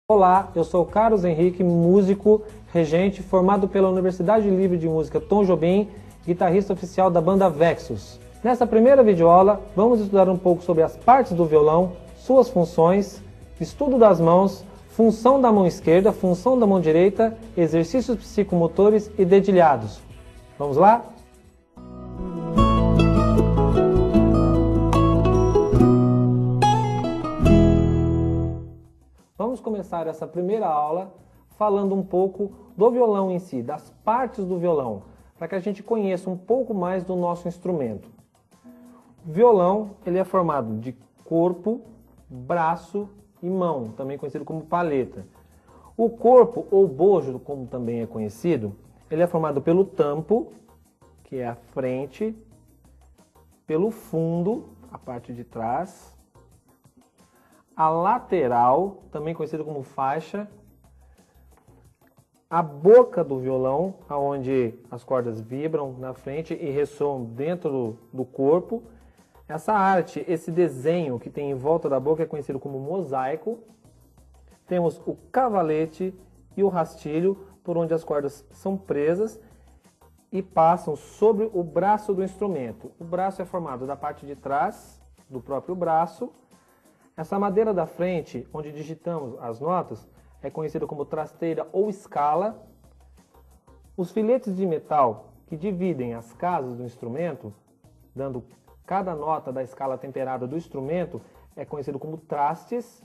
Olá, eu sou Carlos Henrique, músico, regente, formado pela Universidade Livre de Música Tom Jobim, guitarrista oficial da banda Vexus. Nessa primeira videoaula, vamos estudar um pouco sobre as partes do violão, suas funções, estudo das mãos, função da mão esquerda, função da mão direita, exercícios psicomotores e dedilhados. Vamos lá? Vamos começar essa primeira aula falando um pouco do violão em si, das partes do violão, para que a gente conheça um pouco mais do nosso instrumento. O violão ele é formado de corpo, braço e mão, também conhecido como paleta. O corpo, ou bojo, como também é conhecido, ele é formado pelo tampo, que é a frente, pelo fundo, a parte de trás, a lateral, também conhecida como faixa, a boca do violão, onde as cordas vibram na frente e ressoam dentro do corpo. Essa arte, esse desenho que tem em volta da boca é conhecido como mosaico. Temos o cavalete e o rastilho, por onde as cordas são presas e passam sobre o braço do instrumento. O braço é formado da parte de trás do próprio braço. Essa madeira da frente, onde digitamos as notas, é conhecida como trasteira ou escala. Os filetes de metal que dividem as casas do instrumento, dando cada nota da escala temperada do instrumento, é conhecido como trastes.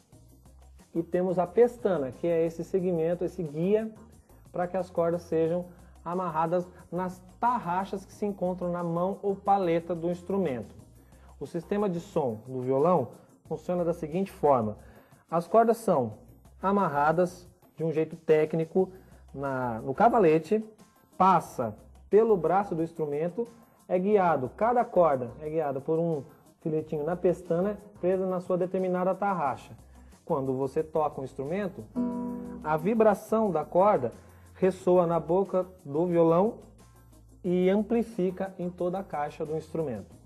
E temos a pestana, que é esse segmento, esse guia, para que as cordas sejam amarradas nas tarraxas que se encontram na mão ou paleta do instrumento. O sistema de som do violão funciona da seguinte forma: as cordas são amarradas de um jeito técnico no cavalete, passa pelo braço do instrumento, cada corda é guiada por um filetinho na pestana presa na sua determinada tarraxa. Quando você toca o instrumento, a vibração da corda ressoa na boca do violão e amplifica em toda a caixa do instrumento.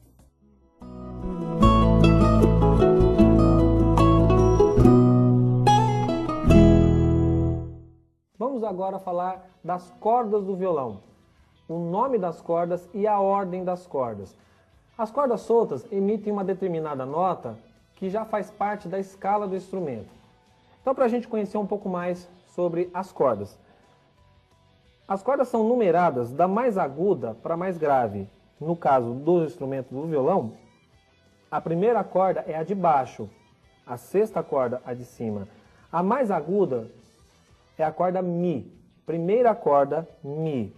Vamos agora falar das cordas do violão, o nome das cordas e a ordem das cordas. As cordas soltas emitem uma determinada nota que já faz parte da escala do instrumento. Então, para a gente conhecer um pouco mais sobre as cordas. As cordas são numeradas da mais aguda para a mais grave. No caso do instrumento do violão, a primeira corda é a de baixo, a sexta corda a de cima. A mais aguda é a corda Mi, primeira corda Mi.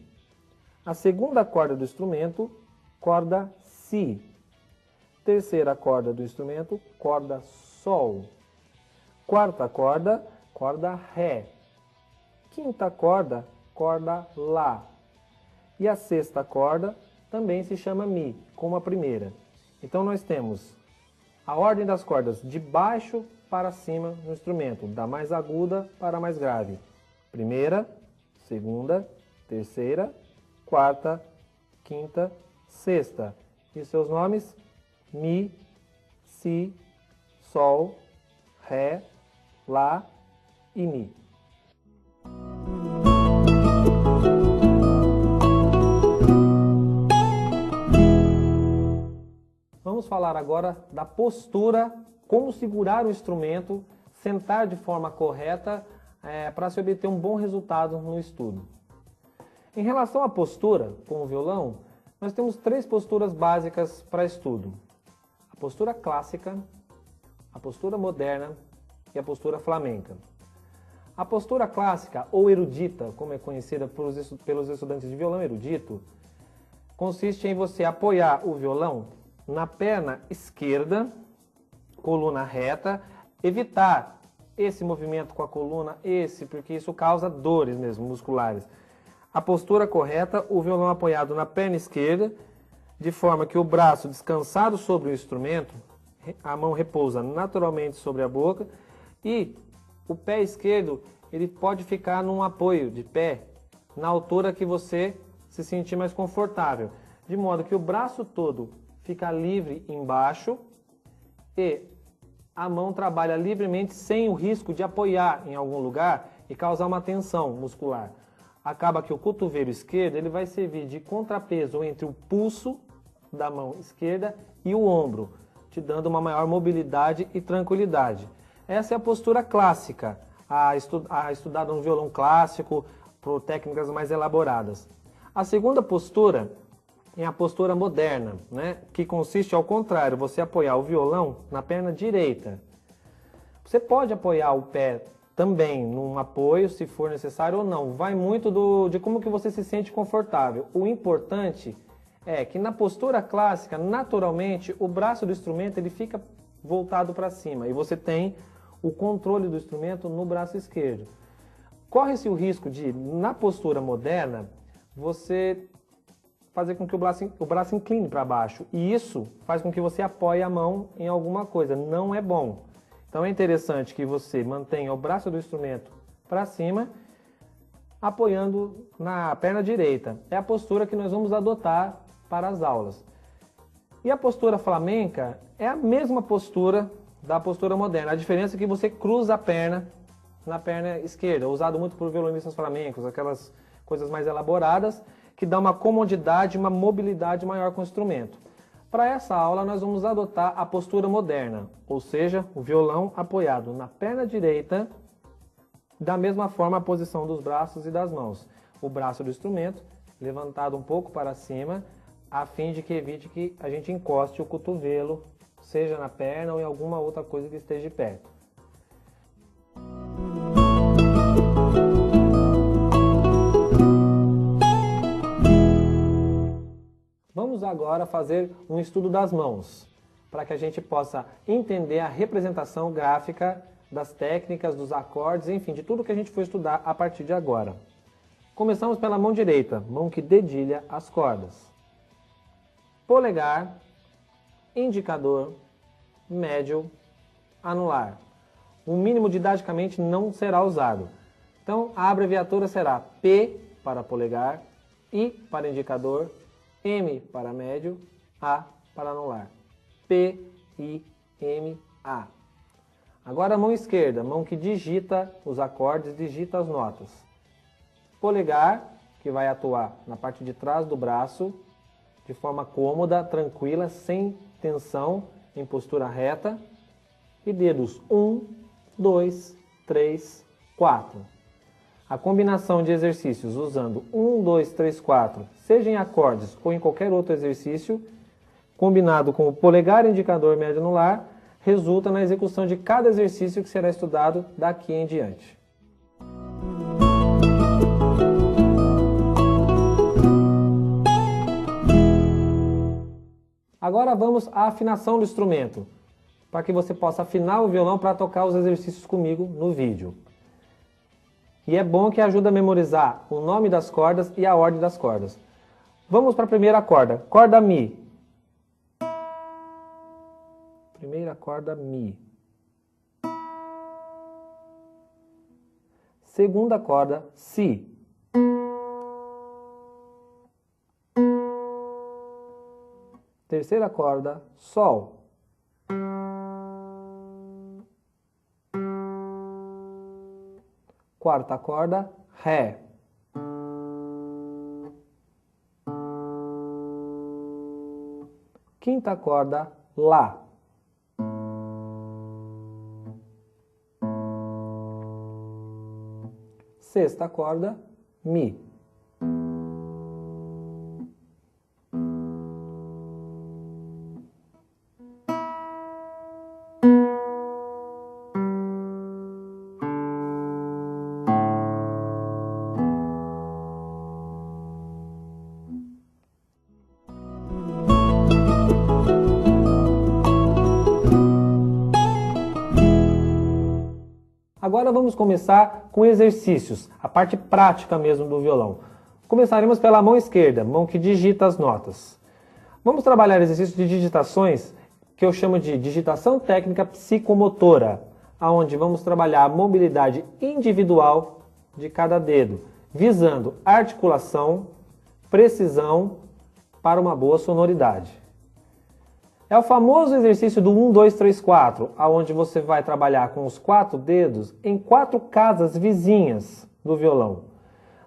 A segunda corda do instrumento, corda Si. Terceira corda do instrumento, corda Sol. Quarta corda, corda Ré. Quinta corda, corda Lá. E a sexta corda também se chama Mi, como a primeira. Então nós temos a ordem das cordas de baixo para cima no instrumento, da mais aguda para a mais grave. Primeira, segunda, terceira, quarta, quinta, sexta. E seus nomes? Mi, Si, Sol, Ré, Lá e Mi. Vamos falar agora da postura, como segurar o instrumento, sentar de forma correta para se obter um bom resultado no estudo. Em relação à postura com o violão, nós temos três posturas básicas para estudo: a postura clássica, a postura moderna e a postura flamenca. A postura clássica, ou erudita, como é conhecida pelos estudantes de violão erudito, consiste em você apoiar o violão na perna esquerda, coluna reta, evitar esse movimento com a coluna, porque isso causa dores mesmo, musculares. A postura correta, o violão apoiado na perna esquerda, de forma que o braço descansado sobre o instrumento, a mão repousa naturalmente sobre a boca e o pé esquerdo ele pode ficar num apoio de pé na altura que você se sentir mais confortável, de modo que o braço todo fica livre embaixo e a mão trabalha livremente sem o risco de apoiar em algum lugar e causar uma tensão muscular. Acaba que o cotovelo esquerdo ele vai servir de contrapeso entre o pulso da mão esquerda e o ombro, te dando uma maior mobilidade e tranquilidade. Essa é a postura clássica, estudada no violão clássico, por técnicas mais elaboradas. A segunda postura é a postura moderna, né? Que consiste ao contrário, você apoiar o violão na perna direita. Você pode apoiar o pé também num apoio, se for necessário ou não. Vai muito de como que você se sente confortável. O importante é que na postura clássica, naturalmente, o braço do instrumento ele fica voltado para cima e você tem o controle do instrumento no braço esquerdo. Corre-se o risco de, na postura moderna, você fazer com que o braço incline para baixo. E isso faz com que você apoie a mão em alguma coisa. Não é bom. Então é interessante que você mantenha o braço do instrumento para cima, apoiando na perna direita. É a postura que nós vamos adotar para as aulas. E a postura flamenca é a mesma postura da postura moderna. A diferença é que você cruza a perna na perna esquerda, usado muito por violonistas flamencos, aquelas coisas mais elaboradas, que dá uma comodidade, uma mobilidade maior com o instrumento. Para essa aula nós vamos adotar a postura moderna, ou seja, o violão apoiado na perna direita, da mesma forma a posição dos braços e das mãos. O braço do instrumento levantado um pouco para cima, a fim de que evite que a gente encoste o cotovelo, seja na perna ou em alguma outra coisa que esteja perto. Vamos agora fazer um estudo das mãos, para que a gente possa entender a representação gráfica das técnicas, dos acordes, enfim, de tudo que a gente for estudar a partir de agora. Começamos pela mão direita, mão que dedilha as cordas. Polegar, indicador, médio, anular. O mínimo didaticamente não será usado. Então, a abreviatura será P para polegar, I para indicador, M para médio, A para anular. P, I, M, A. Agora a mão esquerda, mão que digita os acordes, digita as notas. Polegar, que vai atuar na parte de trás do braço, de forma cômoda, tranquila, sem tensão, em postura reta. E dedos 1, 2, 3, 4. A combinação de exercícios usando 1, 2, 3, 4, seja em acordes ou em qualquer outro exercício, combinado com o polegar, indicador, médio, anular, resulta na execução de cada exercício que será estudado daqui em diante. Agora vamos à afinação do instrumento, para que você possa afinar o violão para tocar os exercícios comigo no vídeo. E é bom que ajuda a memorizar o nome das cordas e a ordem das cordas. Vamos para a primeira corda, corda Mi. Primeira corda Mi. Segunda corda Si. Terceira corda, Sol. Quarta corda, Ré. Quinta corda, Lá. Sexta corda, Mi. Agora vamos começar com exercícios, a parte prática mesmo do violão. Começaremos pela mão esquerda, mão que digita as notas. Vamos trabalhar exercícios de digitações que eu chamo de digitação técnica psicomotora, onde vamos trabalhar a mobilidade individual de cada dedo, visando articulação, precisão para uma boa sonoridade. É o famoso exercício do 1, 2, 3, 4, onde você vai trabalhar com os 4 dedos em 4 casas vizinhas do violão.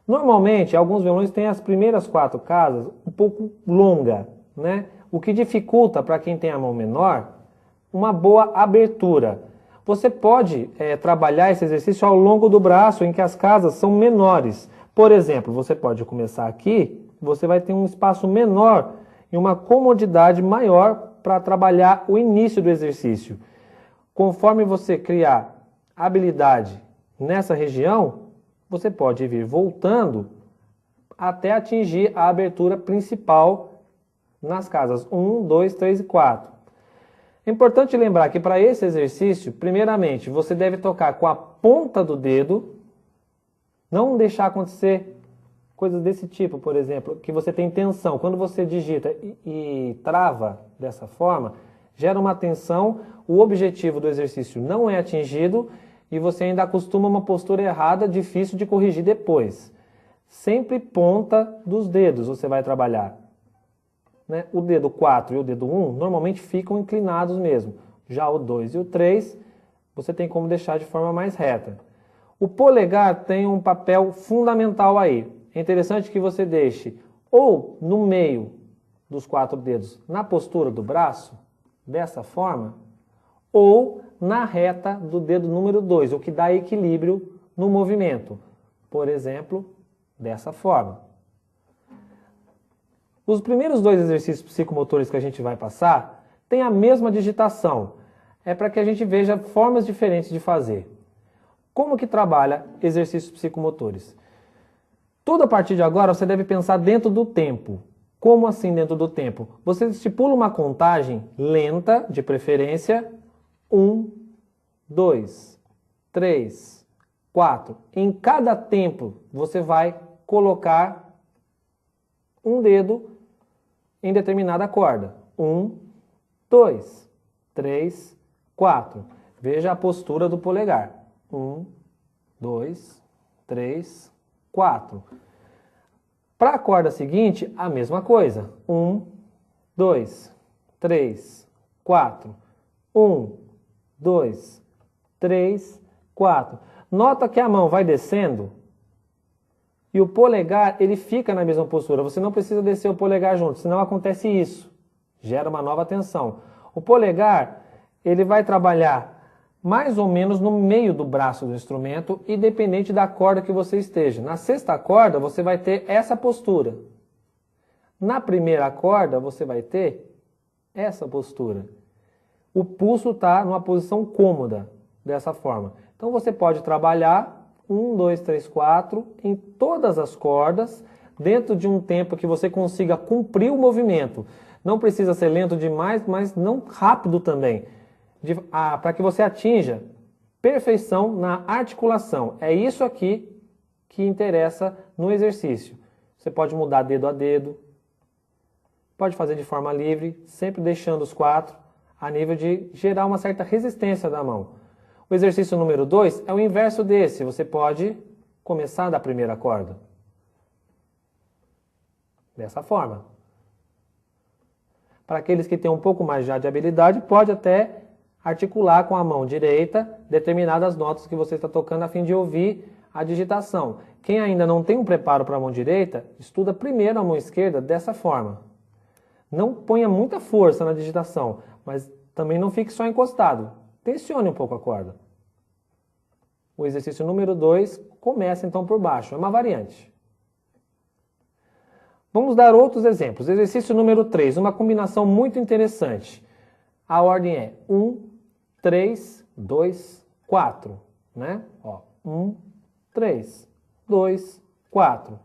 Normalmente, alguns violões têm as primeiras 4 casas um pouco longa, né? O que dificulta para quem tem a mão menor uma boa abertura. Você pode trabalhar esse exercício ao longo do braço, em que as casas são menores. Por exemplo, você pode começar aqui, você vai ter um espaço menor e uma comodidade maior para trabalhar o início do exercício. Conforme você criar habilidade nessa região, você pode vir voltando até atingir a abertura principal nas casas 1, 2, 3 e 4. É importante lembrar que para esse exercício, primeiramente, você deve tocar com a ponta do dedo, não deixar acontecer coisas desse tipo, por exemplo, que você tem tensão. Quando você digita e trava dessa forma, gera uma tensão, o objetivo do exercício não é atingido e você ainda acostuma uma postura errada, difícil de corrigir depois. Sempre ponta dos dedos você vai trabalhar. Né? O dedo 4 e o dedo 1 normalmente ficam inclinados mesmo. Já o 2 e o 3 você tem como deixar de forma mais reta. O polegar tem um papel fundamental aí. É interessante que você deixe ou no meio dos 4 dedos na postura do braço, dessa forma, ou na reta do dedo número 2, o que dá equilíbrio no movimento. Por exemplo, dessa forma. Os primeiros 2 exercícios psicomotores que a gente vai passar têm a mesma digitação. É para que a gente veja formas diferentes de fazer. Como que trabalha exercícios psicomotores? Tudo a partir de agora você deve pensar dentro do tempo. Como assim dentro do tempo? Você estipula uma contagem lenta, de preferência, 1, 2, 3, 4. Em cada tempo você vai colocar um dedo em determinada corda. 1, 2, 3, 4. Veja a postura do polegar. 1, 2, 3, 4. Para a corda seguinte, a mesma coisa. 1, 2, 3, 4. 1, 2, 3, 4. Nota que a mão vai descendo e o polegar ele fica na mesma postura. Você não precisa descer o polegar junto, senão acontece isso. Gera uma nova tensão. O polegar ele vai trabalhar mais ou menos no meio do braço do instrumento, independente da corda que você esteja. Na sexta corda, você vai ter essa postura. Na primeira corda, você vai ter essa postura. O pulso está numa posição cômoda, dessa forma. Então, você pode trabalhar 1, 2, 3, 4 em todas as cordas, dentro de um tempo que você consiga cumprir o movimento. Não precisa ser lento demais, mas não rápido também. Para que você atinja perfeição na articulação. É isso aqui que interessa no exercício. Você pode mudar dedo a dedo, pode fazer de forma livre, sempre deixando os 4 a nível de gerar uma certa resistência da mão. O exercício número 2 é o inverso desse. Você pode começar da primeira corda. Dessa forma. Para aqueles que têm um pouco mais já de habilidade, pode até articular com a mão direita determinadas notas que você está tocando a fim de ouvir a digitação. Quem ainda não tem um preparo para a mão direita, estuda primeiro a mão esquerda dessa forma. Não ponha muita força na digitação, mas também não fique só encostado. Tensione um pouco a corda. O exercício número 2 começa então por baixo, é uma variante. Vamos dar outros exemplos. Exercício número 3, uma combinação muito interessante. A ordem é 1, 3, 2, 4. Né? Ó, 1, 3, 2, 4.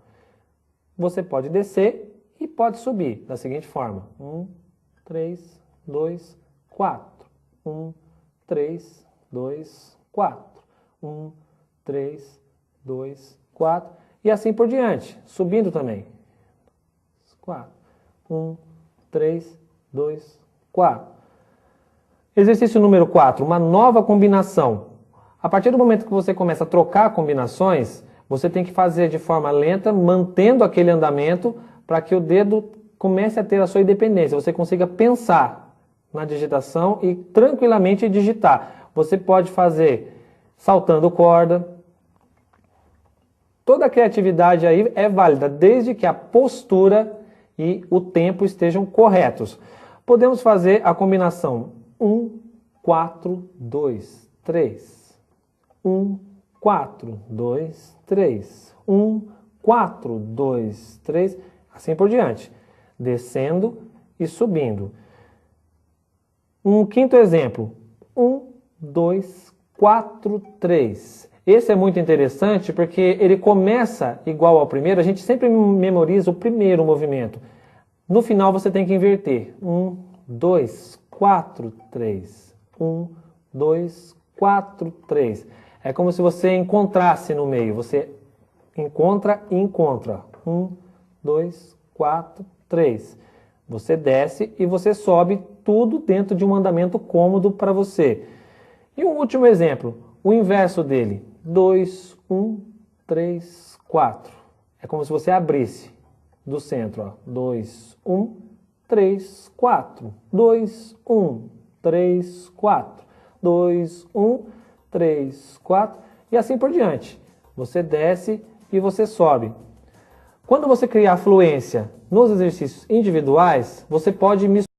Você pode descer e pode subir da seguinte forma. 1, 3, 2, 4. 1, 3, 2, 4. 1, 3, 2, 4. E assim por diante, subindo também. 4. 1, 3, 2, 4. Exercício número 4, uma nova combinação. A partir do momento que você começa a trocar combinações, você tem que fazer de forma lenta, mantendo aquele andamento, para que o dedo comece a ter a sua independência, você consiga pensar na digitação e tranquilamente digitar. Você pode fazer saltando corda. Toda a criatividade aí é válida, desde que a postura e o tempo estejam corretos. Podemos fazer a combinação 1, 4, 2, 3. 1, 4, 2, 3. 1, 4, 2, 3. Assim por diante. Descendo e subindo. Um quinto exemplo. 1, 2, 4, 3. Esse é muito interessante porque ele começa igual ao primeiro. A gente sempre memoriza o primeiro movimento. No final você tem que inverter. 1, 2, 4, 3. 1, 2, 4, 3. É como se você encontrasse no meio. Você encontra e encontra. 1, 2, 4, 3. Você desce e você sobe, tudo dentro de um andamento cômodo para você. E um último exemplo, o inverso dele. 2, 1, 3, 4. É como se você abrisse do centro. 2, 1, 3, 4. 2, 1, 3, 4. 2, 1, 3, 4. E assim por diante. Você desce e você sobe. Quando você criar fluência nos exercícios individuais, você pode misturar